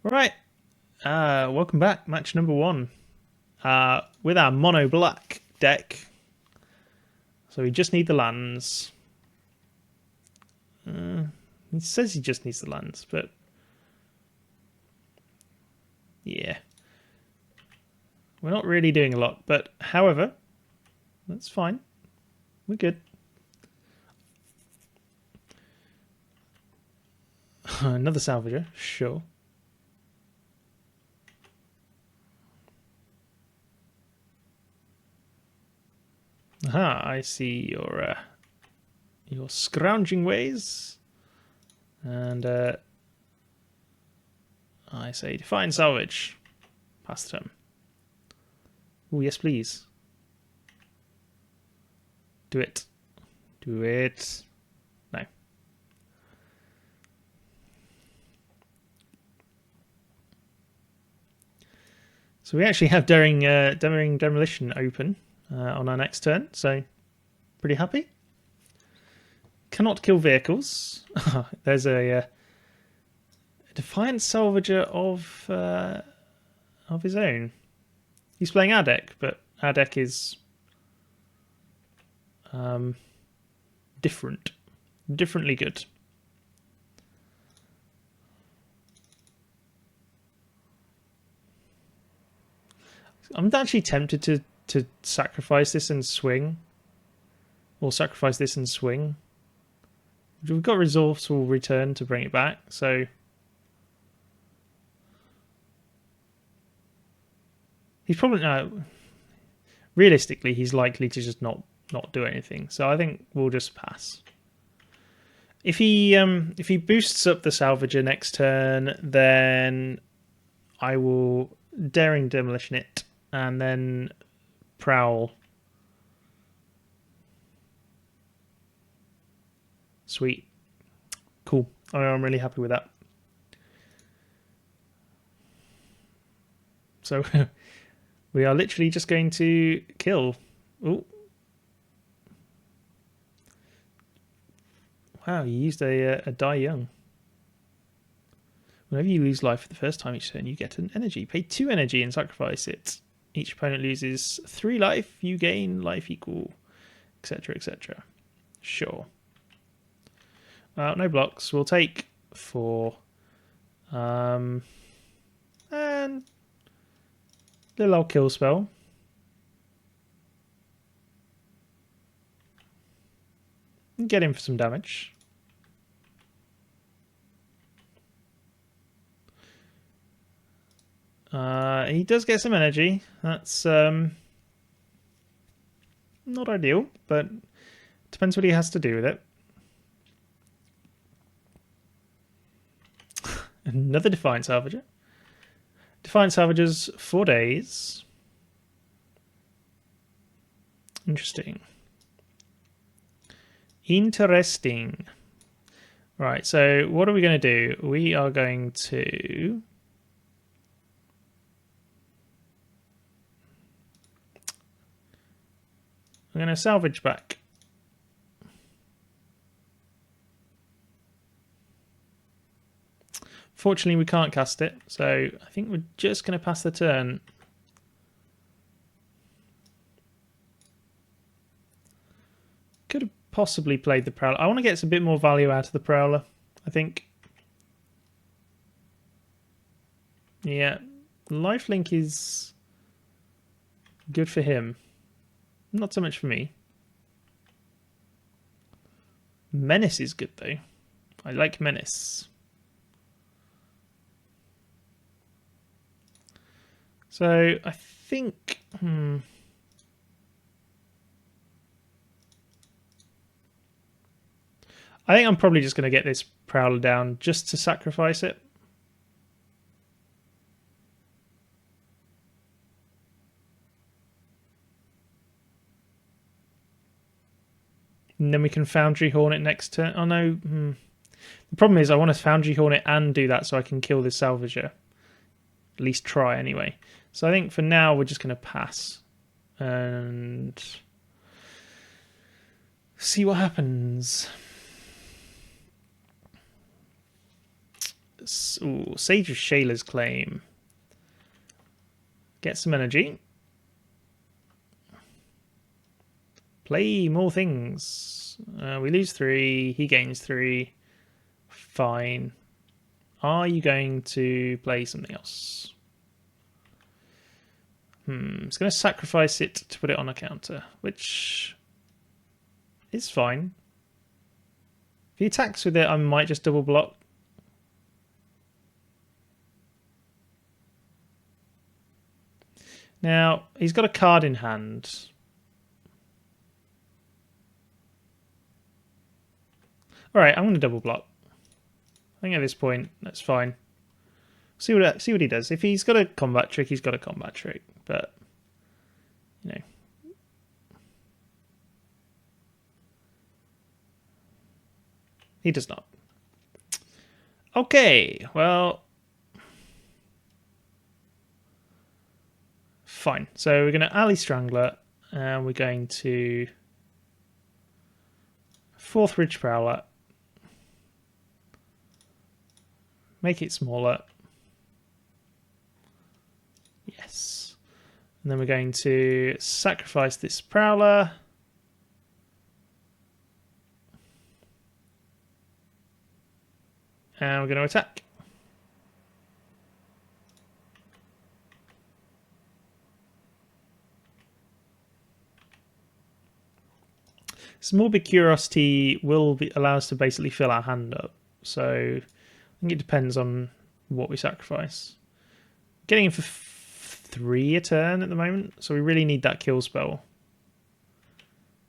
Right, welcome back. Match number one with our Monoblack deck. So we just need the lands. He says he just needs the lands, but yeah, we're not really doing a lot. But however, that's fine. We're good. Another salvager, sure. Aha, I see your scrounging ways, and I say define salvage. Pass the turn. Oh yes, please. Do it. Do it. No. So we actually have Daring Demolition open on our next turn, so pretty happy. Cannot kill vehicles. There's a Defiant Salvager of his own. He's playing our deck, but our deck is differently good. I'm actually tempted to sacrifice this and swing, or sacrifice this and swing. We've got Resourceful Return to bring it back, so he's probably realistically he's likely to just not do anything. So I think we'll just pass. If he boosts up the Salvager next turn, then I will Daring Demolition it and then Prowl. Sweet. Cool. I'm really happy with that. So we are literally just going to kill. Oh. Wow, you used a die young. Whenever you lose life for the first time each turn, you get an energy. Pay 2 energy and sacrifice it. Each opponent loses 3 life. You gain life equal, etc., etc. Sure. No blocks. We'll take 4. And little old kill spell. Get him for some damage. He does get some energy. That's not ideal, but depends what he has to do with it. Another Defiant Salvager. Defiant Salvagers 4 days. Interesting. Interesting. Right, so what are we going to do? We are going to... I'm going to salvage back. Fortunately, we can't cast it, so I think we're just going to pass the turn. Could have possibly played the Prowler. I want to get a bit more value out of the Prowler, I think. Yeah, lifelink is good for him. Not so much for me. Menace is good, though. I like Menace. So, I think... I think I'm probably just going to get this Prowler down just to sacrifice it. And then we can Foundry Hornet next turn. Oh no. The problem is I want to Foundry Hornet and do that so I can kill this Salvager. At least try anyway. So I think for now we're just going to pass. And see what happens. Ooh, Sage of Shayla's Claim. Get some energy. Play more things. We lose 3. He gains 3. Fine. Are you going to play something else? It's going to sacrifice it to put it on a counter, which is fine. If he attacks with it, I might just double block. Now, he's got a card in hand. Alright, I'm going to double block. I think at this point, that's fine. See what he does. If he's got a combat trick, he's got a combat trick. But, you know. He does not. Okay, well. Fine. So we're going to Ally Strangler. And we're going to 4th Ridge Prowler. Make it smaller. Yes. And then we're going to sacrifice this Prowler. And we're going to attack. So Morbid Curiosity will allow us to basically fill our hand up. So I think it depends on what we sacrifice. Getting him for 3 a turn at the moment, so we really need that kill spell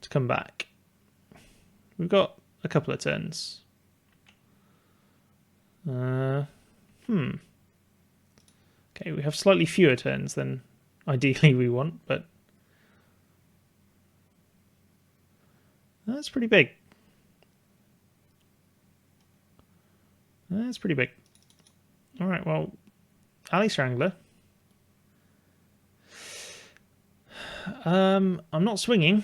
to come back. We've got a couple of turns. Okay, we have slightly fewer turns than ideally we want, but that's pretty big. That's pretty big. All right, well, Ally Strangler. I'm not swinging,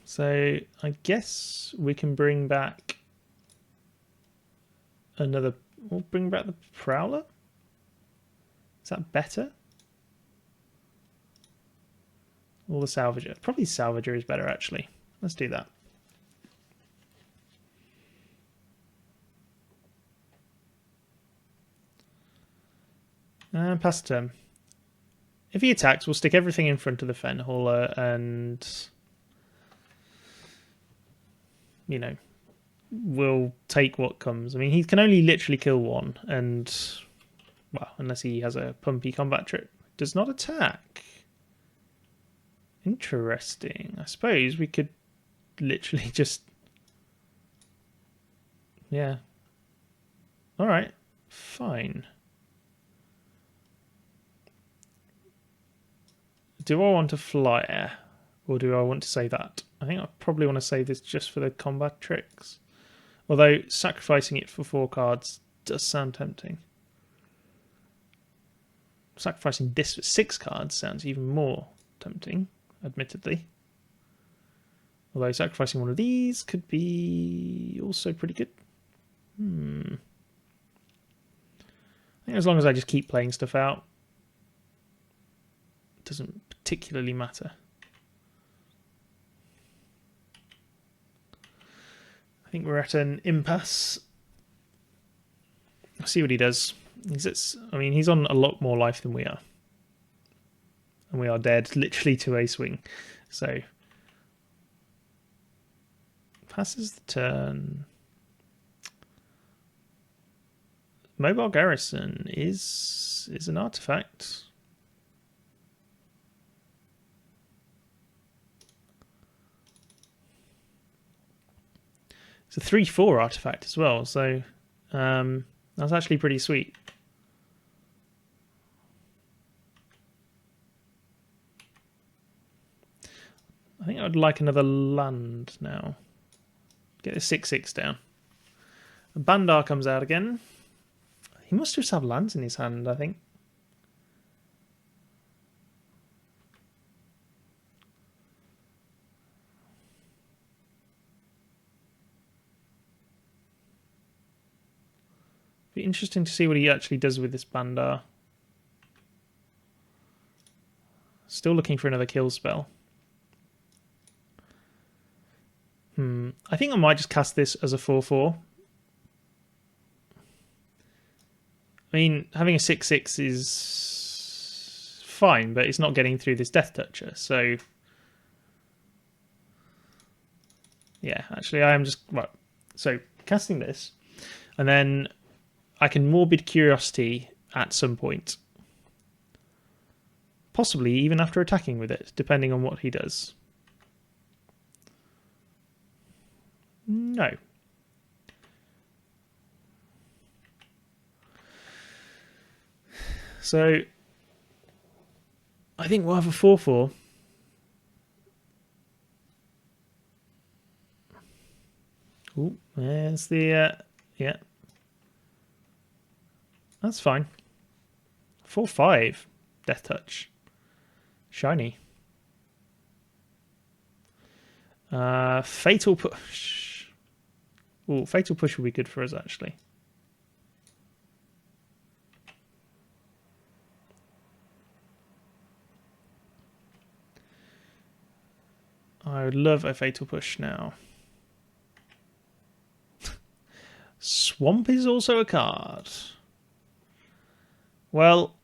so I guess we can bring back another. We'll bring back the Prowler. Is that better? Or the Salvager? Probably Salvager is better, actually. Let's do that. And pass the turn. If he attacks, we'll stick everything in front of the Fen Hauler and, you know, we'll take what comes. I mean, he can only literally kill 1 and, well, unless he has a pumpy combat trick. Does not attack. Interesting. I suppose we could literally just, yeah. All right, fine. Do I want to flyer, or do I want to save that? I think I probably want to save this just for the combat tricks. Although sacrificing it for 4 cards does sound tempting. Sacrificing this for 6 cards sounds even more tempting, admittedly. Although sacrificing one of these could be also pretty good. I think as long as I just keep playing stuff out, it doesn't particularly matter. I think we're at an impasse. I'll see what he does. He's on a lot more life than we are. And we are dead literally to a swing. So passes the turn. Mobile Garrison is an artifact. It's a 3/4 artifact as well, so that's actually pretty sweet. I think I would like another land now. Get the 6/6 down. And Bandar comes out again. He must just have lands in his hand, I think. Be interesting to see what he actually does with this Bandar. Still looking for another kill spell. I think I might just cast this as a 4/4. I mean, having a 6/6 is fine, but it's not getting through this Death Toucher. So, yeah, actually, I am just right. So, casting this, and then I can Morbid Curiosity at some point, possibly even after attacking with it, depending on what he does. No. So I think we'll have a 4/4. Oh, there's the yeah. That's fine. 4/5 Death Touch. Shiny. Fatal Push. Oh, Fatal Push will be good for us actually. I would love a Fatal Push now. Swamp is also a card. Well,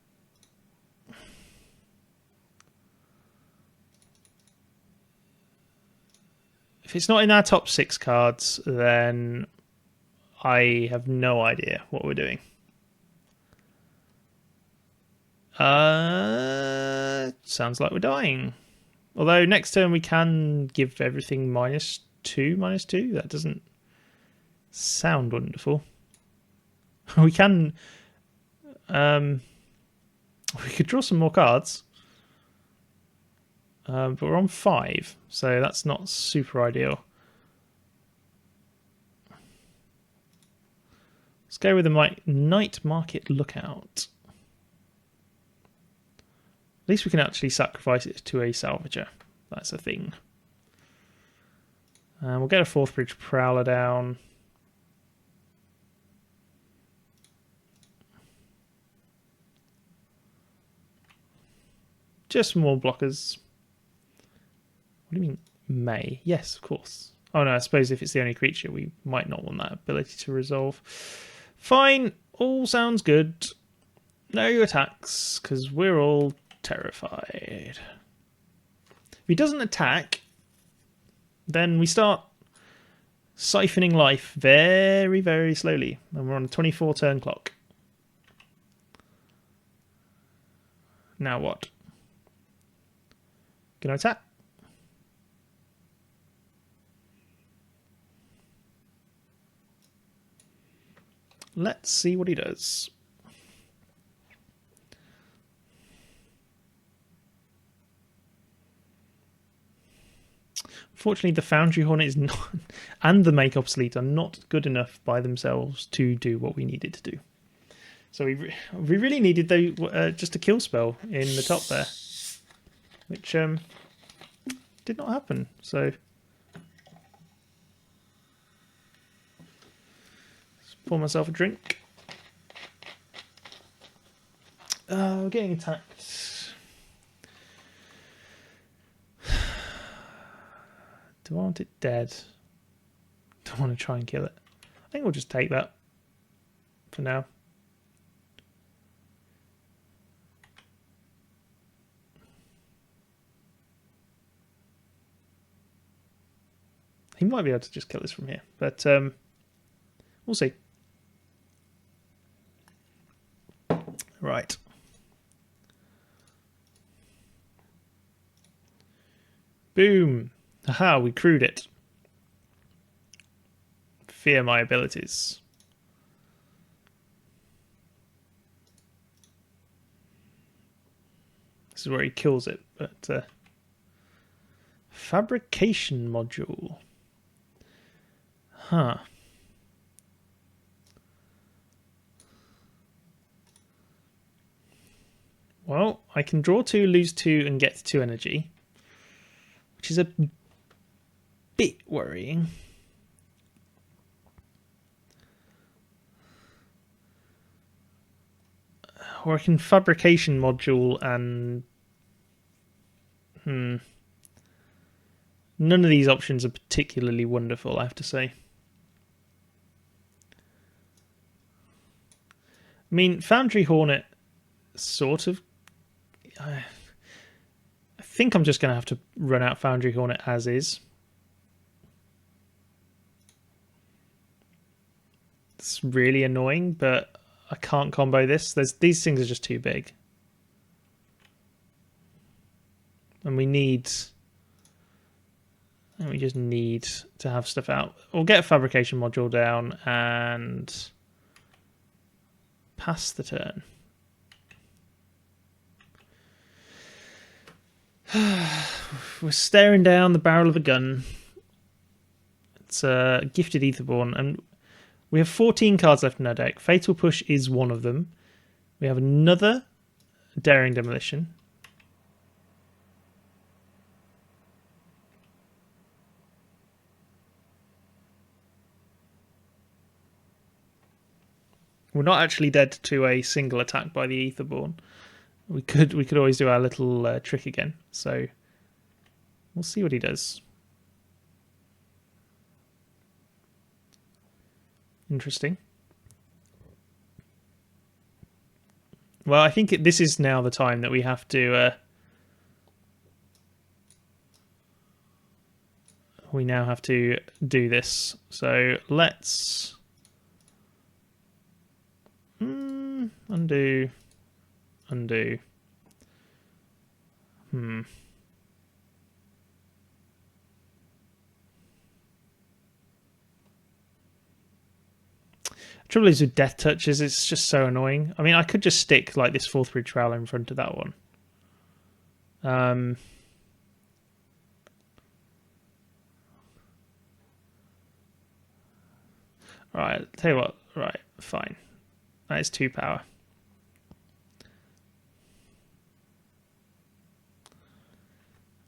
if it's not in our top 6 cards, then I have no idea what we're doing. Sounds like we're dying. Although next turn we can give everything -2/-2. That doesn't sound wonderful. We can. We could draw some more cards. But we're on 5, so that's not super ideal. Let's go with the Night Market Lookout. At least we can actually sacrifice it to a salvager. That's a thing. We'll get a 4th Bridge Prowler down. Just more blockers. What do you mean, may? Yes, of course. Oh no, I suppose if it's the only creature, we might not want that ability to resolve. Fine, all sounds good. No attacks, because we're all terrified. If he doesn't attack, then we start siphoning life very, very slowly. And we're on a 24 turn clock. Now what? Gonna attack? Let's see what he does. Unfortunately, the Foundry Hornet is not, and the Make Obsolete are not good enough by themselves to do what we needed to do. So we really needed just a kill spell in the top there, which did not happen. So let's pour myself a drink. We're getting attacked. Do I want it dead? Don't want to try and kill it. I think we'll just take that for now. He might be able to just kill this from here, but we'll see. Right. Boom. Aha, we crewed it. Fear my abilities. This is where he kills it, but fabrication module. Huh. Well, I can draw 2, lose 2, and get 2 energy, which is a bit worrying. Or I can fabrication module and... None of these options are particularly wonderful, I have to say. I mean, Foundry Hornet sort of... I think I'm just going to have to run out Foundry Hornet as is. It's really annoying, but I can't combo this. These things are just too big. And we just need to have stuff out. We'll get a fabrication module down and pass the turn. We're staring down the barrel of a gun. It's a gifted Aetherborn, and we have 14 cards left in our deck. Fatal Push is one of them. We have another Daring Demolition. We're not actually dead to a single attack by the Aetherborn. We could always do our little trick again. So we'll see what he does. Interesting. Well, I think this is now the time that we have to... we now have to do this. So let's... undo. Trouble is with Death Touches, it's just so annoying. I mean, I could just stick like this Fourth Bridge Trowler in front of that one. Right, tell you what. Right, fine. That is 2 power.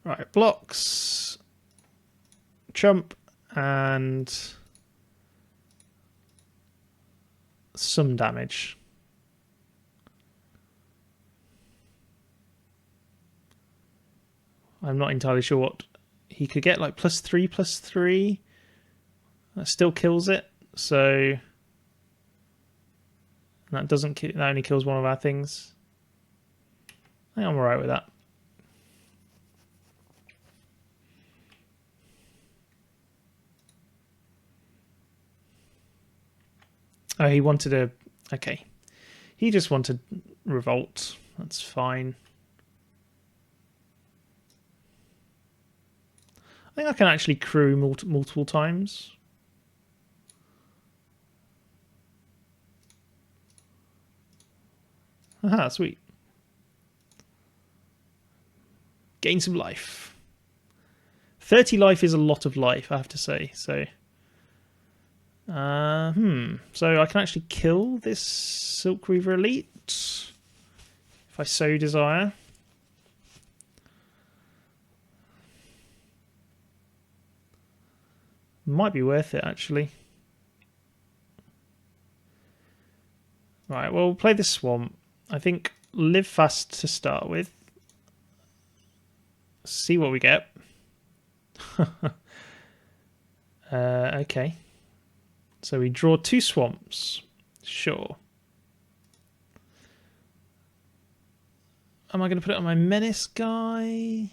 Right, blocks, chump, and some damage. I'm not entirely sure what he could get, like +3/+3. That still kills it, so that doesn't that only kills one of our things. I think I'm alright with that. Oh, he wanted a... Okay. He just wanted Revolt. That's fine. I think I can actually crew multiple times. Aha, sweet. Gain some life. 30 life is a lot of life, I have to say, so... So I can actually kill this Silk Reaver Elite if I so desire. Might be worth it, actually. Right, well, we'll play the Swamp. I think live fast to start with. See what we get. Okay. So we draw 2 swamps. Sure. Am I going to put it on my Menace guy?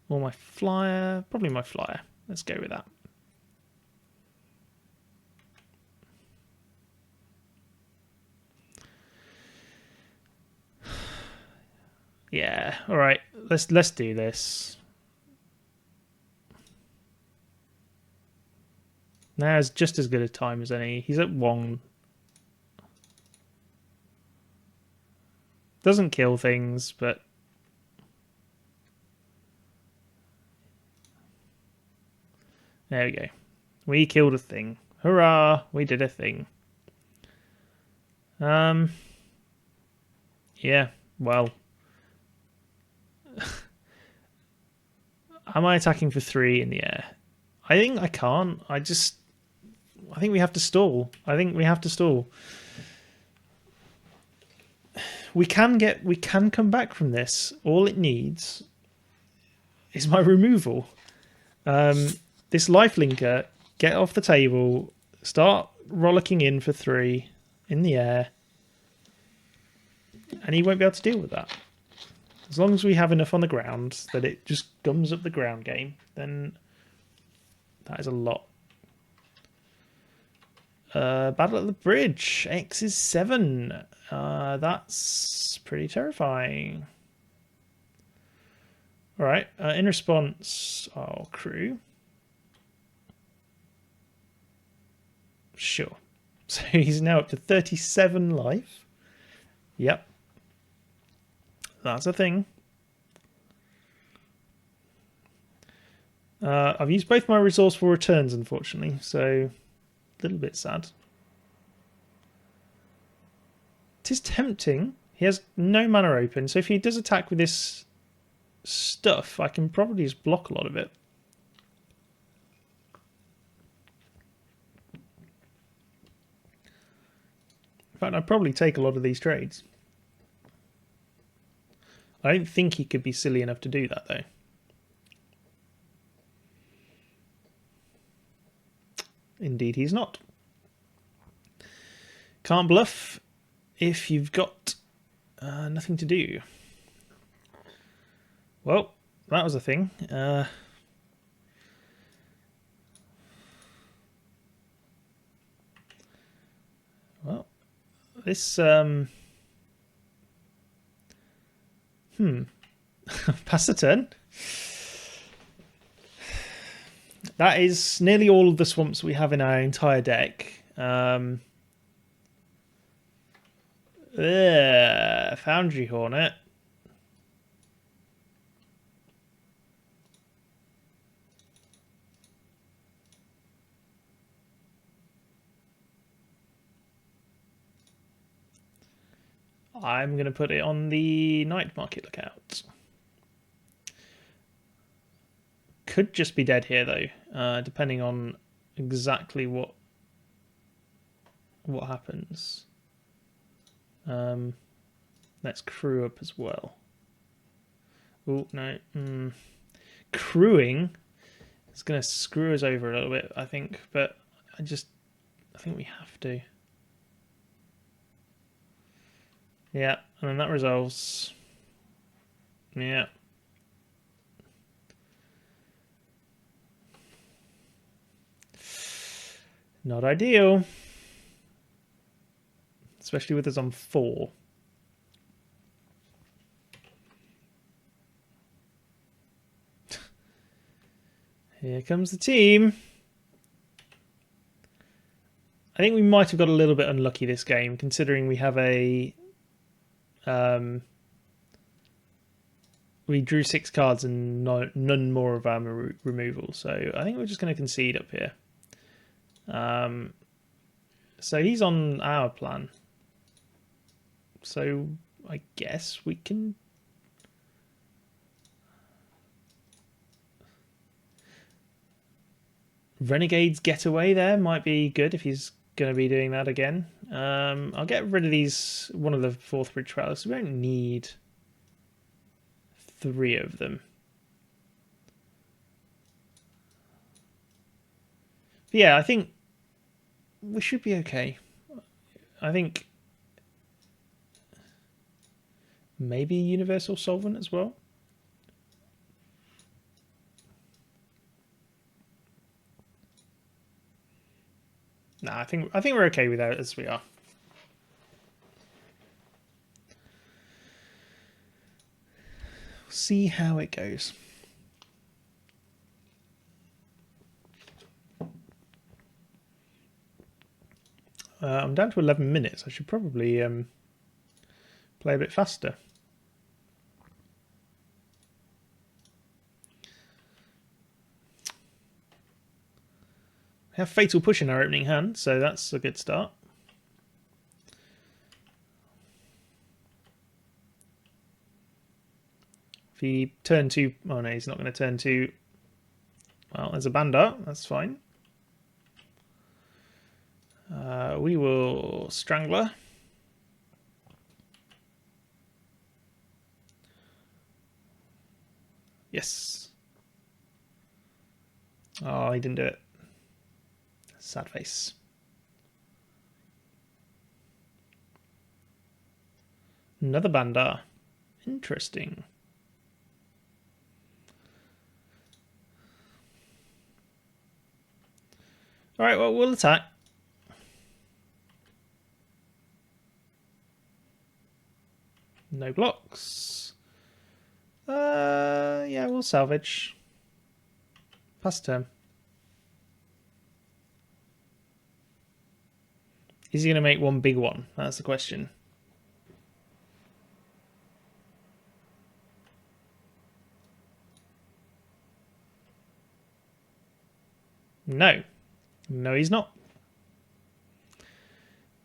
Or my Flyer? Probably my Flyer. Let's go with that. Yeah, alright. Let's do this. Now is just as good a time as any. He's at 1. Doesn't kill things, but... There we go. We killed a thing. Hurrah! We did a thing. Yeah, well... Am I attacking for 3 in the air? I think I can't. I think we have to stall. we can come back from this. All it needs is my removal. This lifelinker, get off the table, start rollicking in for 3 in the air, and he won't be able to deal with that. As long as we have enough on the ground that it just gums up the ground game, then that is a lot. Battle at the bridge. X is 7. That's pretty terrifying. Alright, in response, I'll crew. Sure. So he's now up to 37 life. Yep. That's a thing. I've used both my resourceful returns, unfortunately, so a little bit sad. It is tempting. He has no mana open, so if he does attack with this stuff, I can probably just block a lot of it. In fact, I'd probably take a lot of these trades. I don't think he could be silly enough to do that, though. Indeed, he's not. Can't bluff if you've got nothing to do. Well, that was a thing. Well, this... Pass the turn. That is nearly all of the swamps we have in our entire deck. Foundry Hornet. I'm going to put it on the night market lookout. Could just be dead here though, depending on exactly what happens. Let's crew up as well. Oh no, crewing is going to screw us over a little bit, I think, but I think we have to. Yeah, and then that resolves. Yeah. Not ideal. Especially with us on 4. Here comes the team. I think we might have got a little bit unlucky this game, considering we have a... we drew 6 cards and none more of our removal, so I think we're just going to concede up here. So he's on our plan. So I guess we can... Renegade's Getaway there might be good if he's going to be doing that again. I'll get rid of these, one of the 4th bridge trials. We don't need 3 of them. But yeah, I think we should be okay. I think maybe Universal Solvent as well. Nah, I think we're okay with that as we are. We'll see how it goes. I'm down to 11 minutes. I should probably play a bit faster. We have Fatal Push in our opening hand, so that's a good start. If he turn 2... Oh no, he's not going to turn 2. Well, there's a Bandar. That's fine. We will Strangler. Yes. Oh, he didn't do it. Sad face. Another Bandar. Interesting. Alright, well, we'll attack. No blocks. Yeah, we'll salvage. Pass turn. Is he going to make one big one? That's the question. No. No, he's not.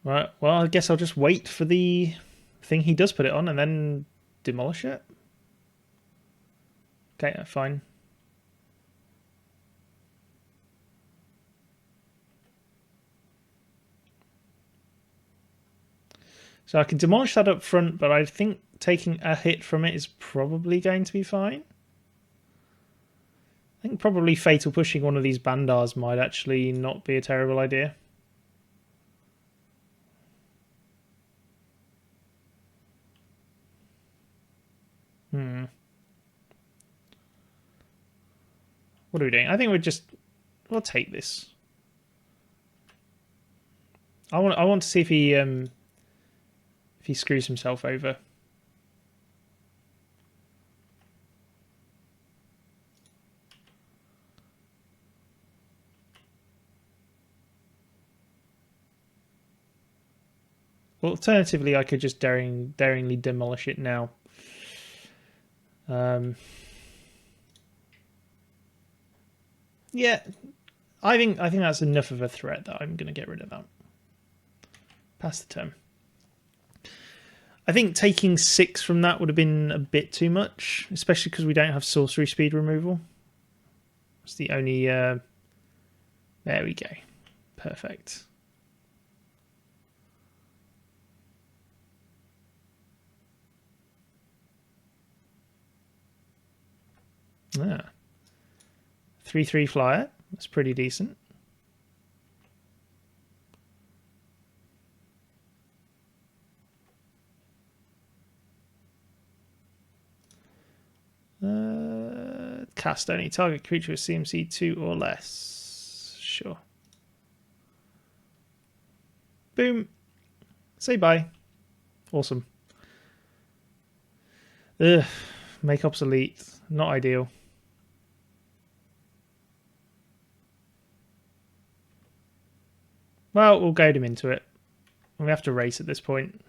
Right, well, I guess I'll just wait for the thing he does put it on and then demolish it. Okay, fine. So I can demolish that up front, but I think taking a hit from it is probably going to be fine. I think probably fatal pushing one of these Bandars might actually not be a terrible idea. What are we doing? I think we'll take this. I want to see if he screws himself over. Well, alternatively, I could just daringly demolish it now. Yeah, I think that's enough of a threat that I'm going to get rid of that. Pass the turn. I think taking 6 from that would have been a bit too much, especially because we don't have sorcery speed removal. It's the only... there we go. Perfect. Ah. 3/3 flyer. That's pretty decent. Cast only. Target creature with CMC 2 or less. Sure. Boom. Say bye. Awesome. Ugh. Make obsolete. Not ideal. Well, we'll goad him into it. We have to race at this point.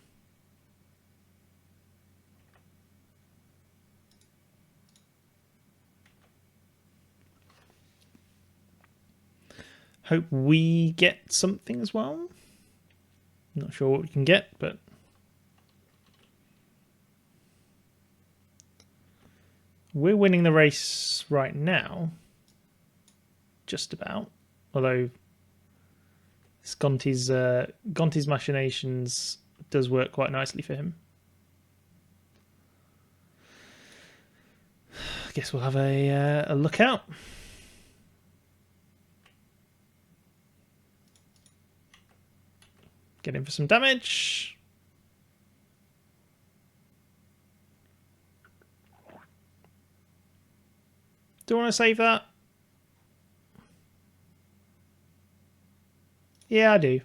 Hope we get something as well. Not sure what we can get, but... we're winning the race right now. Just about. Although... Gonti's machinations does work quite nicely for him. I guess we'll have a look out. Get in for some damage. Do I want to save that? Yeah, I do.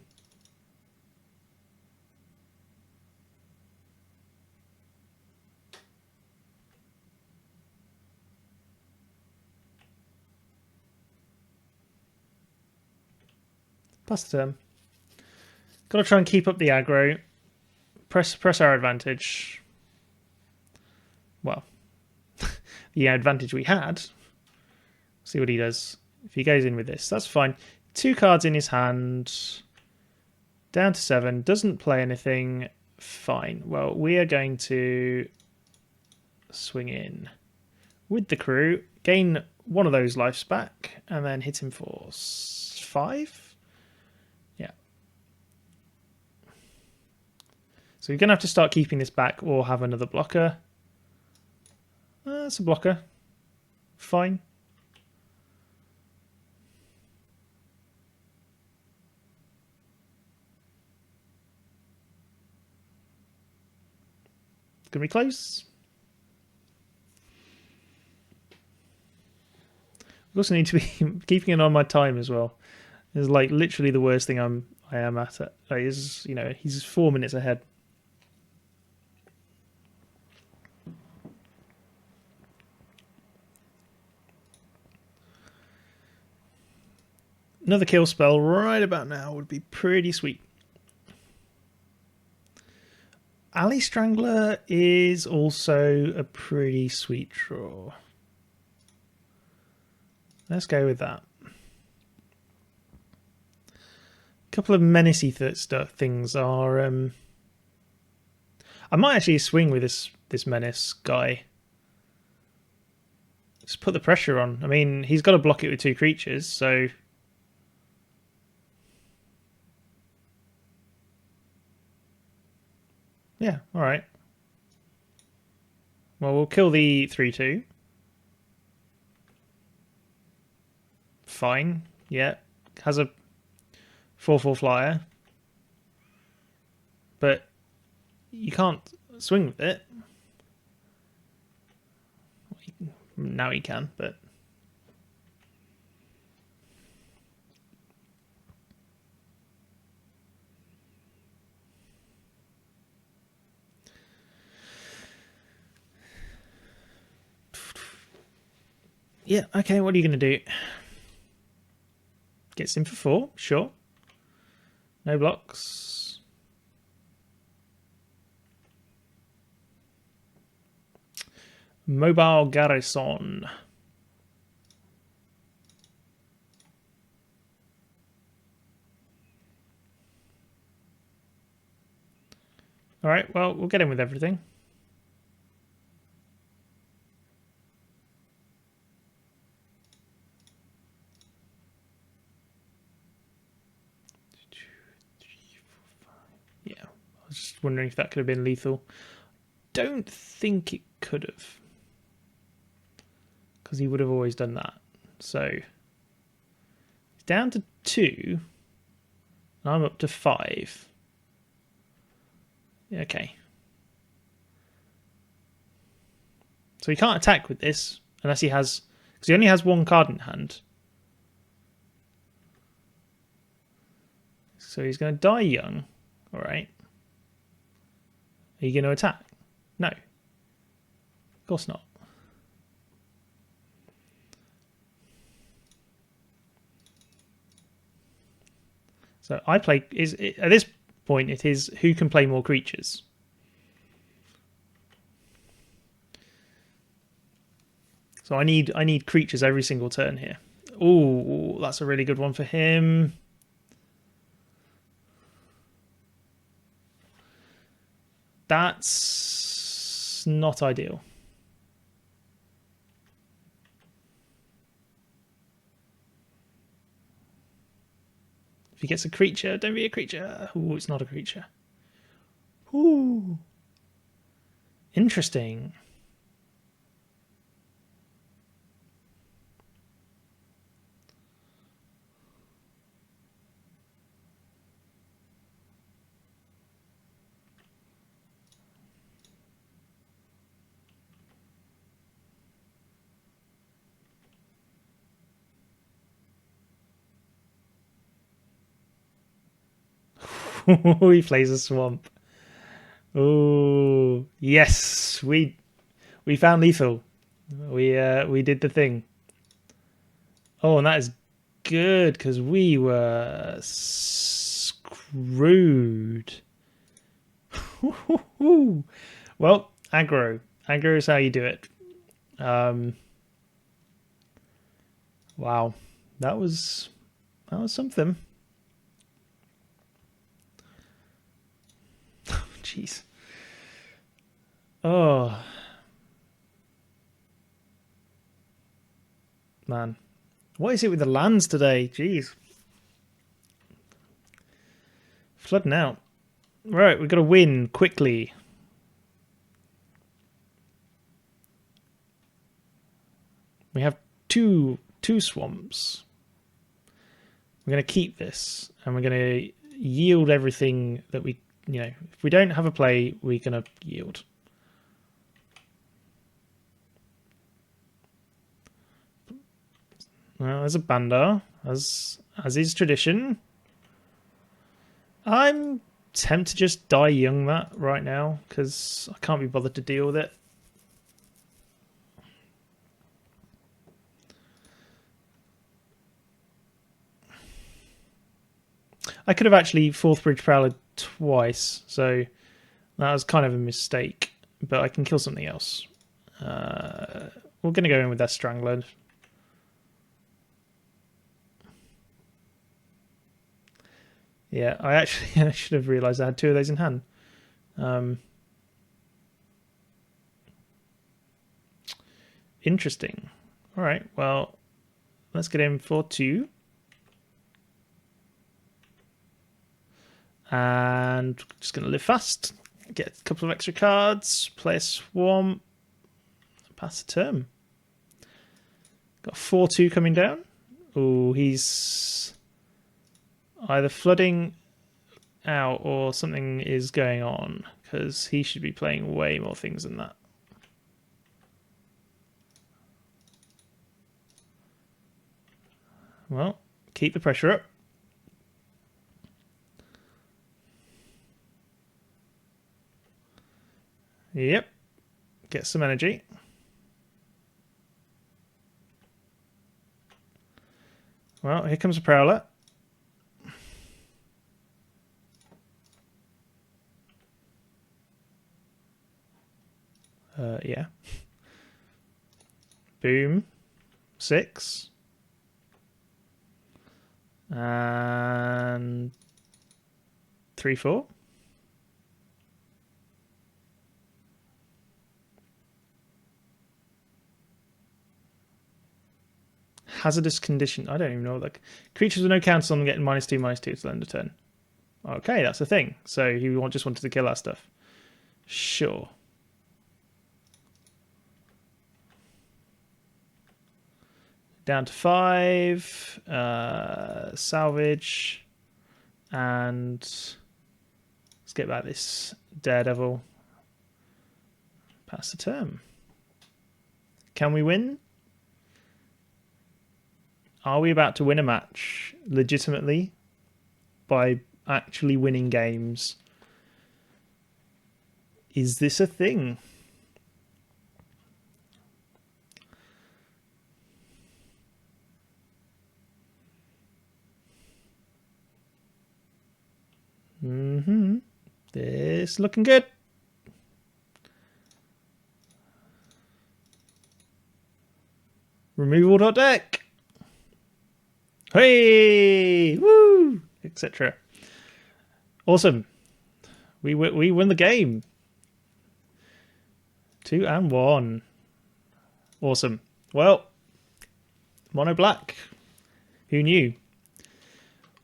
Pass the turn. Got to try and keep up the aggro. Press our advantage. Well, the advantage we had. See what he does. If he goes in with this, that's fine. 2 cards in his hand. Down to 7. Doesn't play anything. Fine. Well, we are going to swing in with the crew. Gain one of those lives back. And then hit him for 5. Yeah. So we're going to have to start keeping this back or have another blocker. That's a blocker. fine. It's gonna be close. We also need to be keeping an eye on my time as well. It's like literally the worst thing I am at it. Like, is, you know, he's 4 minutes ahead. Another kill spell right about now would be pretty sweet. Alley Strangler is also a pretty sweet draw. Let's go with that. A couple of menacey things are... I might actually swing with this menace guy. Just put the pressure on. I mean, he's got to block it with 2 creatures, so... Yeah, alright. Well, we'll kill the 3/2. Fine. Yeah. Has a 4/4 flyer. But you can't swing with it. Now he can, but... Yeah, okay, what are you going to do? Gets in for 4, sure. No blocks. Mobile Garrison. Alright, well, we'll get in with everything. Yeah, I was just wondering if that could have been lethal. Don't think it could have. Because he would have always done that. So, he's down to 2. And I'm up to 5. Yeah, okay. So he can't attack with this unless he has... Because he only has 1 card in hand. So he's going to die young. Alright. Are you going to attack? No. Of course not. So I play... At this point, it is who can play more creatures. So I need creatures every single turn here. Ooh, that's a really good one for him. That's not ideal. If he gets a creature, don't be a creature. Ooh, it's not a creature. Ooh. Interesting. He plays a swamp. Oh yes, we found lethal. We did the thing. Oh, and that is good because we were screwed. Well, aggro. Aggro is how you do it. Wow, that was something. Jeez. Oh. Man. What is it with the lands today? Jeez. Flooding out. Right, we've got to win quickly. We have two swamps. We're going to keep this, and we're going to yield everything that we, if we don't have a play, we're going to yield. Well, there's a Bandar, as is tradition. I'm tempted to just die young that right now, because I can't be bothered to deal with it. I could have actually Fourth Bridge Prowler twice, so that was kind of a mistake. But I can kill something else. We're going to go in with that Strangler. Yeah, I should have realised I had two of those in hand. Interesting. All right, well, let's get in for 2. And just going to live fast. Get a couple of extra cards. Play a Swamp. Pass the turn. Got 4-2 coming down. Oh, he's either flooding out or something is going on, because he should be playing way more things than that. Well, keep the pressure up. Yep. Get some energy. Well, here comes a Prowler. Yeah. Boom. 6. And 3-4. Hazardous condition. I don't even know. Like, creatures with no counters on them getting -2/-2 till end of turn. Okay, that's a thing. So he just wanted to kill that stuff. Sure. Down to 5. Salvage. And let's get back this Daredevil. Pass the turn. Can we win? Are we about to win a match legitimately by actually winning games? Is this a thing? This looking good. Removal.deck. Hey! Woo! Etc. Awesome. We win the game. 2-1. Awesome. Well, Monoblack. Who knew?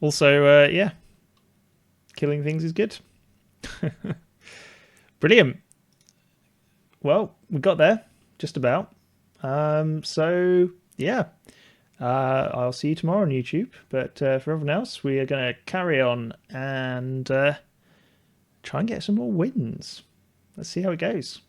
Also, yeah. Killing things is good. Brilliant. Well, we got there. Just about. So, yeah. I'll see you tomorrow on YouTube. But for everyone else, we are going to carry on and try and get some more wins. Let's see how it goes.